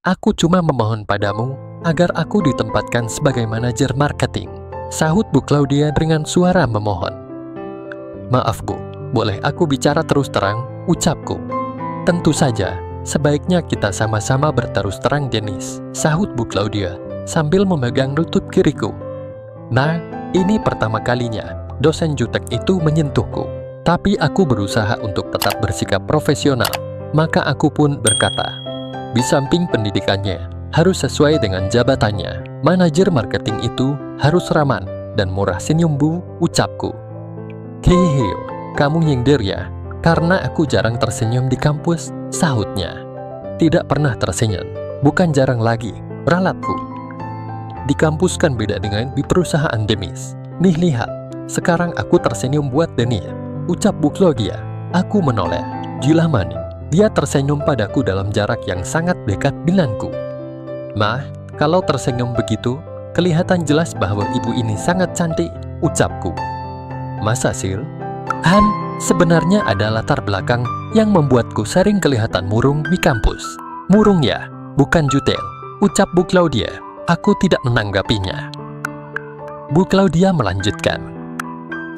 Aku cuma memohon padamu agar aku ditempatkan sebagai manajer marketing, sahut Bu Claudia dengan suara memohon. Maaf Bu, boleh aku bicara terus terang, ucapku. Tentu saja, sebaiknya kita sama-sama berterus terang Dennis, sahut Bu Claudia sambil memegang lutut kiriku. Nah, ini pertama kalinya dosen jutek itu menyentuhku. Tapi aku berusaha untuk tetap bersikap profesional. Maka aku pun berkata, di samping pendidikannya harus sesuai dengan jabatannya, manajer marketing itu harus ramah dan murah senyum Bu, ucapku. Hehehe, kamu nyindir ya, karena aku jarang tersenyum di kampus, sahutnya. Tidak pernah tersenyum, bukan jarang lagi, ralatku. Di kampus kan beda dengan di perusahaan Demis. Nih lihat, sekarang aku tersenyum buat Dennis, ucap Bu Claudia. Aku menoleh. Gila manik. Dia tersenyum padaku dalam jarak yang sangat dekat denganku. Mah, kalau tersenyum begitu, kelihatan jelas bahwa ibu ini sangat cantik, ucapku. Masa Sil? Han, sebenarnya ada latar belakang yang membuatku sering kelihatan murung di kampus. Murung ya, bukan jutel, ucap Bu Claudia. Aku tidak menanggapinya. Bu Claudia melanjutkan.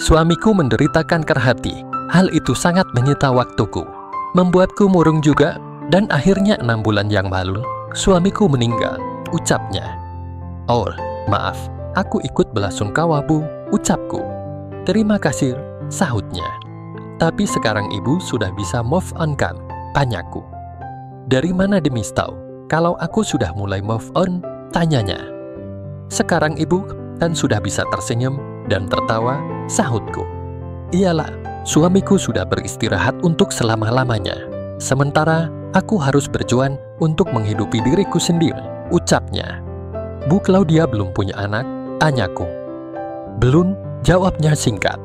Suamiku menderita kanker hati. Hal itu sangat menyita waktuku, membuatku murung juga, dan akhirnya 6 bulan yang lalu, suamiku meninggal, ucapnya. Oh, maaf, aku ikut belasungkawa Bu, ucapku. Terima kasih, sahutnya. Tapi sekarang ibu sudah bisa move on kan? Tanyaku. Dari mana Demis tahu kalau aku sudah mulai move on? Tanyanya. Sekarang ibu kan sudah bisa tersenyum dan tertawa, sahutku. Iyalah, suamiku sudah beristirahat untuk selama-lamanya. Sementara aku harus berjuang untuk menghidupi diriku sendiri, ucapnya. Bu Claudia belum punya anak? Tanyaku. Belum, jawabnya singkat.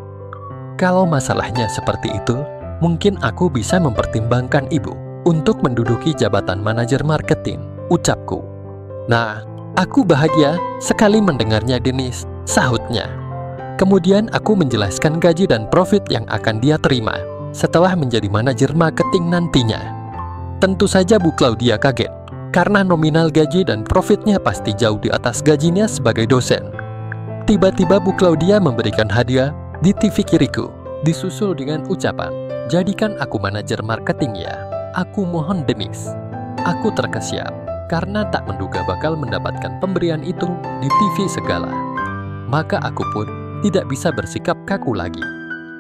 Kalau masalahnya seperti itu, mungkin aku bisa mempertimbangkan ibu untuk menduduki jabatan manajer marketing, ucapku. Nah, aku bahagia sekali mendengarnya Dennis, sahutnya. Kemudian aku menjelaskan gaji dan profit yang akan dia terima setelah menjadi manajer marketing nantinya. Tentu saja Bu Claudia kaget, karena nominal gaji dan profitnya pasti jauh di atas gajinya sebagai dosen. Tiba-tiba Bu Claudia memberikan hadiah di TV kiriku, disusul dengan ucapan, jadikan aku manajer marketing ya, aku mohon Dennis. Aku terkesiap, karena tak menduga bakal mendapatkan pemberian itu di TV segala. Maka aku pun tidak bisa bersikap kaku lagi.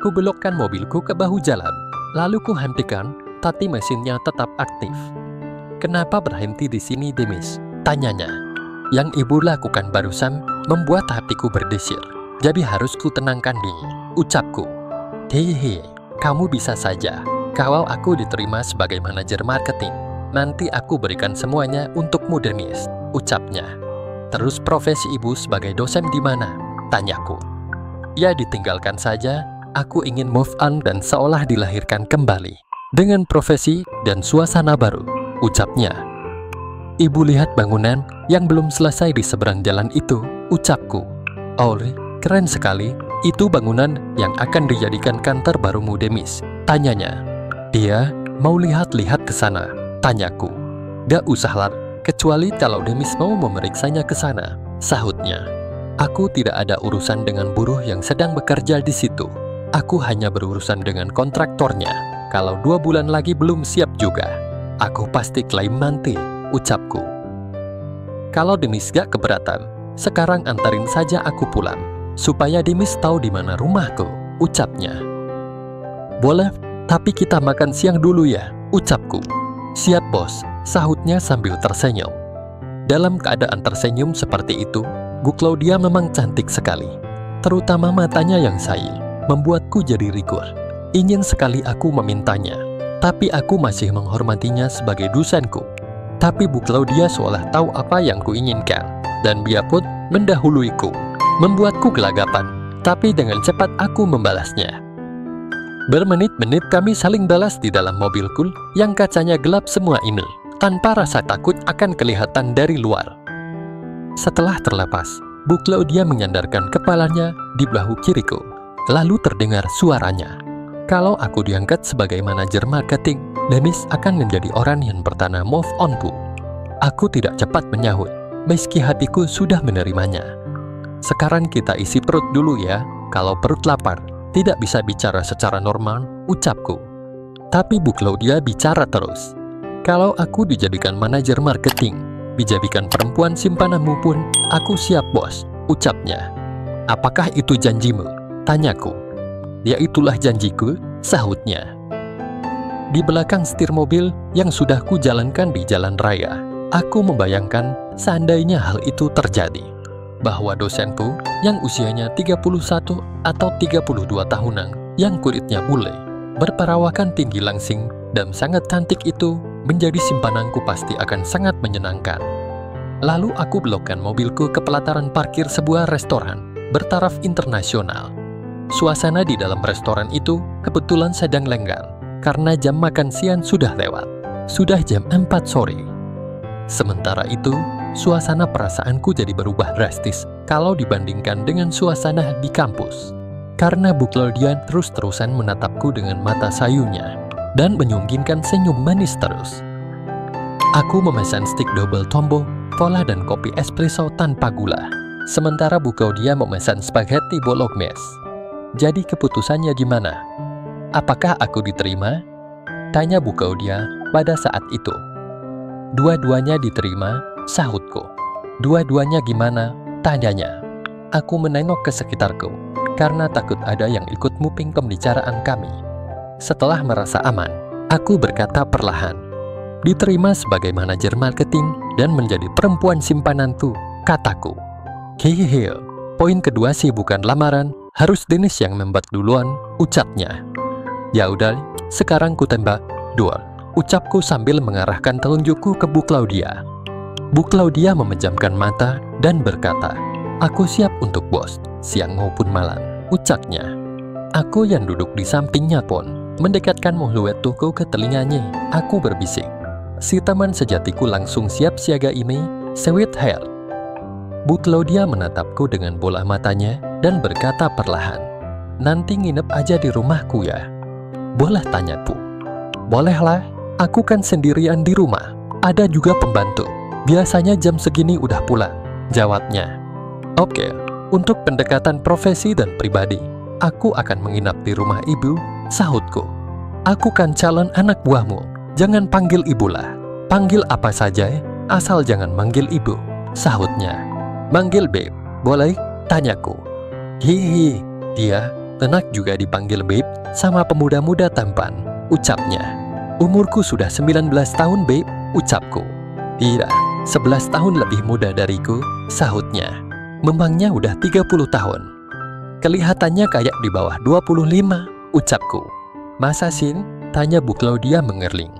Ku belokkan mobilku ke bahu jalan, lalu ku hentikan, tapi mesinnya tetap aktif. Kenapa berhenti di sini Demis? Tanyanya. Yang ibu lakukan barusan membuat hatiku berdesir. Jadi harus ku tenangkan diri, ucapku. Hehehe, kamu bisa saja. Kalau aku diterima sebagai manajer marketing, nanti aku berikan semuanya untukmu Demis, ucapnya. Terus profesi ibu sebagai dosen di mana? Tanyaku. Ya ditinggalkan saja, aku ingin move on dan seolah dilahirkan kembali. Dengan profesi dan suasana baru, ucapnya. Ibu lihat bangunan yang belum selesai di seberang jalan itu, ucapku. Oh, keren sekali, itu bangunan yang akan dijadikan kantor barumu Demis, tanyanya. Dia mau lihat-lihat ke sana, tanyaku. Gak usahlah, kecuali kalau Demis mau memeriksanya ke sana, sahutnya. Aku tidak ada urusan dengan buruh yang sedang bekerja di situ. Aku hanya berurusan dengan kontraktornya. Kalau 2 bulan lagi belum siap juga, aku pasti klaim nanti, ucapku. Kalau Demis gak keberatan, sekarang antarin saja aku pulang, supaya Demis tahu di mana rumahku, ucapnya. Boleh, tapi kita makan siang dulu ya, ucapku. Siap bos, sahutnya sambil tersenyum. Dalam keadaan tersenyum seperti itu, Bu Claudia memang cantik sekali. Terutama matanya yang sail, membuatku jadi rikur. Ingin sekali aku memintanya, tapi aku masih menghormatinya sebagai dosenku. Tapi Bu Claudia seolah tahu apa yang kuinginkan, dan dia pun mendahuluiku, membuatku gelagapan, tapi dengan cepat aku membalasnya. Bermenit-menit kami saling balas di dalam mobilku yang kacanya gelap semua ini, tanpa rasa takut akan kelihatan dari luar. Setelah terlepas, Bu Claudia menyandarkan kepalanya di bahu kiriku, lalu terdengar suaranya. Kalau aku diangkat sebagai manajer marketing, Demis akan menjadi orang yang pertama move on Bu. Aku tidak cepat menyahut, meski hatiku sudah menerimanya. Sekarang kita isi perut dulu ya. Kalau perut lapar, tidak bisa bicara secara normal, ucapku. Tapi Bu Claudia bicara terus. Kalau aku dijadikan manajer marketing, dijadikan perempuan simpananmu pun, aku siap bos, ucapnya. Apakah itu janjimu? Tanyaku. Ya itulah janjiku, sahutnya. Di belakang setir mobil yang sudah ku jalankan di jalan raya, aku membayangkan seandainya hal itu terjadi, bahwa dosenku yang usianya 31 atau 32 tahunan, yang kulitnya bule, berperawakan tinggi langsing, dan sangat cantik itu menjadi simpananku pasti akan sangat menyenangkan. Lalu aku belokkan mobilku ke pelataran parkir sebuah restoran bertaraf internasional. Suasana di dalam restoran itu kebetulan sedang lenggang, karena jam makan siang sudah lewat. Sudah jam 4 sore. Sementara itu, suasana perasaanku jadi berubah drastis kalau dibandingkan dengan suasana di kampus. Karena Bu Claudia terus-terusan menatapku dengan mata sayunya dan menyunggingkan senyum manis terus. Aku memesan stik double tombo, cola dan kopi espresso tanpa gula. Sementara Bu Claudia memesan spaghetti bolognese. Jadi keputusannya gimana? Apakah aku diterima? Tanya Bu Claudia pada saat itu. Dua-duanya diterima, sahutku. Dua-duanya gimana? Tanyanya. Aku menengok ke sekitarku, karena takut ada yang ikut nguping pembicaraan kami. Setelah merasa aman, aku berkata perlahan. Diterima sebagai manajer marketing dan menjadi perempuan simpananku, kataku. Hehehe, poin kedua sih bukan lamaran, harus Dennis yang membuat duluan, ucapnya. Ya udah, sekarang ku tembak, duel, ucapku sambil mengarahkan telunjukku ke Bu Claudia. Bu Claudia memejamkan mata dan berkata, aku siap untuk bos, siang maupun malam, ucapnya. Aku yang duduk di sampingnya pun mendekatkan mulut-tuku ke telinganya. Aku berbisik, si teman sejatiku langsung siap siaga ini, sweet hair. Bu Claudia menatapku dengan bola matanya dan berkata perlahan, nanti nginep aja di rumahku ya. Boleh, tanyaku. Bolehlah, aku kan sendirian di rumah. Ada juga pembantu. Biasanya jam segini udah pulang, jawabnya. Oke, untuk pendekatan profesi dan pribadi, aku akan menginap di rumah ibu, sahutku. Aku kan calon anak buahmu. Jangan panggil ibulah. Panggil apa saja, asal jangan manggil ibu, sahutnya. Manggil babe, boleh? Tanyaku. Hihi, dia enak juga dipanggil babe sama pemuda-muda tampan, ucapnya. Umurku sudah 19 tahun babe, ucapku. Tidak, 11 tahun lebih muda dariku, sahutnya. Memangnya udah 30 tahun. Kelihatannya kayak di bawah 25, ucapku. Masa Sin? Tanya Bu Claudia mengerling.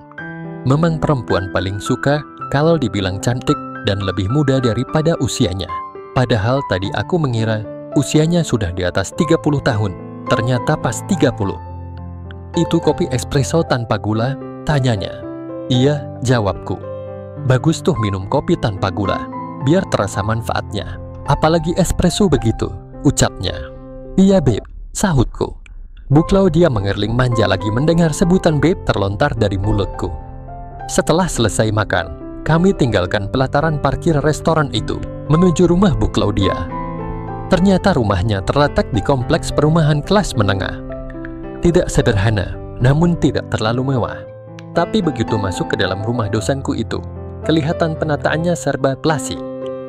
Memang perempuan paling suka kalau dibilang cantik dan lebih muda daripada usianya. Padahal tadi aku mengira usianya sudah di atas 30 tahun. Ternyata pas 30. Itu kopi espresso tanpa gula? Tanyanya. Iya, jawabku. Bagus tuh minum kopi tanpa gula, biar terasa manfaatnya. Apalagi espresso begitu, ucapnya. Iya babe, sahutku. Bu Claudia mengerling manja lagi mendengar sebutan babe terlontar dari mulutku. Setelah selesai makan, kami tinggalkan pelataran parkir restoran itu, menuju rumah Bu Claudia. Ternyata rumahnya terletak di kompleks perumahan kelas menengah. Tidak sederhana, namun tidak terlalu mewah. Tapi begitu masuk ke dalam rumah dosenku itu, kelihatan penataannya serba klasik.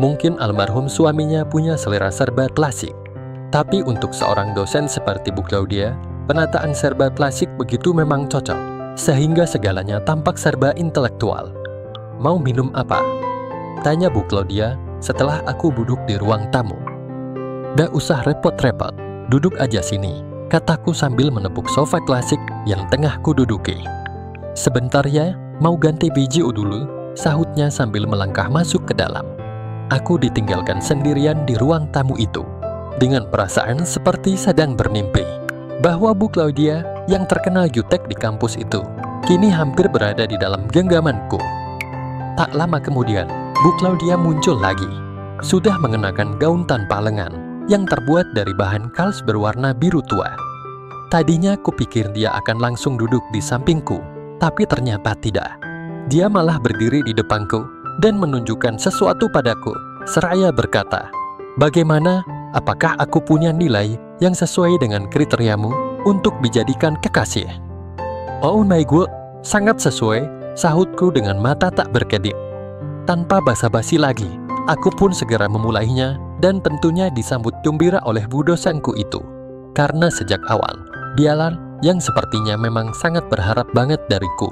Mungkin almarhum suaminya punya selera serba klasik. Tapi untuk seorang dosen seperti Bu Claudia, penataan serba klasik begitu memang cocok, sehingga segalanya tampak serba intelektual. Mau minum apa? Tanya Bu Claudia setelah aku duduk di ruang tamu. Dah usah repot-repot, duduk aja sini, kataku sambil menepuk sofa klasik yang tengah ku duduki. Sebentar ya, mau ganti biji dulu, sahutnya sambil melangkah masuk ke dalam. Aku ditinggalkan sendirian di ruang tamu itu, dengan perasaan seperti sedang bermimpi, bahwa Bu Claudia yang terkenal jutek di kampus itu, kini hampir berada di dalam genggamanku. Tak lama kemudian, Bu Claudia muncul lagi, sudah mengenakan gaun tanpa lengan, yang terbuat dari bahan kaos berwarna biru tua. Tadinya kupikir dia akan langsung duduk di sampingku, tapi ternyata tidak. Dia malah berdiri di depanku, dan menunjukkan sesuatu padaku, seraya berkata, "Bagaimana? Apakah aku punya nilai yang sesuai dengan kriteriamu untuk dijadikan kekasih?" "Oh my god, sangat sesuai," sahutku dengan mata tak berkedip. Tanpa basa-basi lagi, aku pun segera memulainya dan tentunya disambut gembira oleh bu dosenku itu. Karena sejak awal, dialah yang sepertinya memang sangat berharap banget dariku.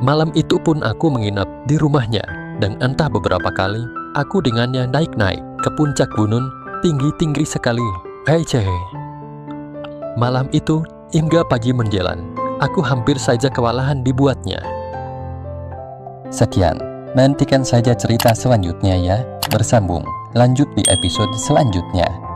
Malam itu pun aku menginap di rumahnya, dan entah beberapa kali aku dengannya naik-naik ke puncak gunung tinggi-tinggi sekali. Hei. Malam itu, hingga pagi menjelang, aku hampir saja kewalahan dibuatnya. Sekian, nantikan saja cerita selanjutnya ya. Bersambung, lanjut di episode selanjutnya.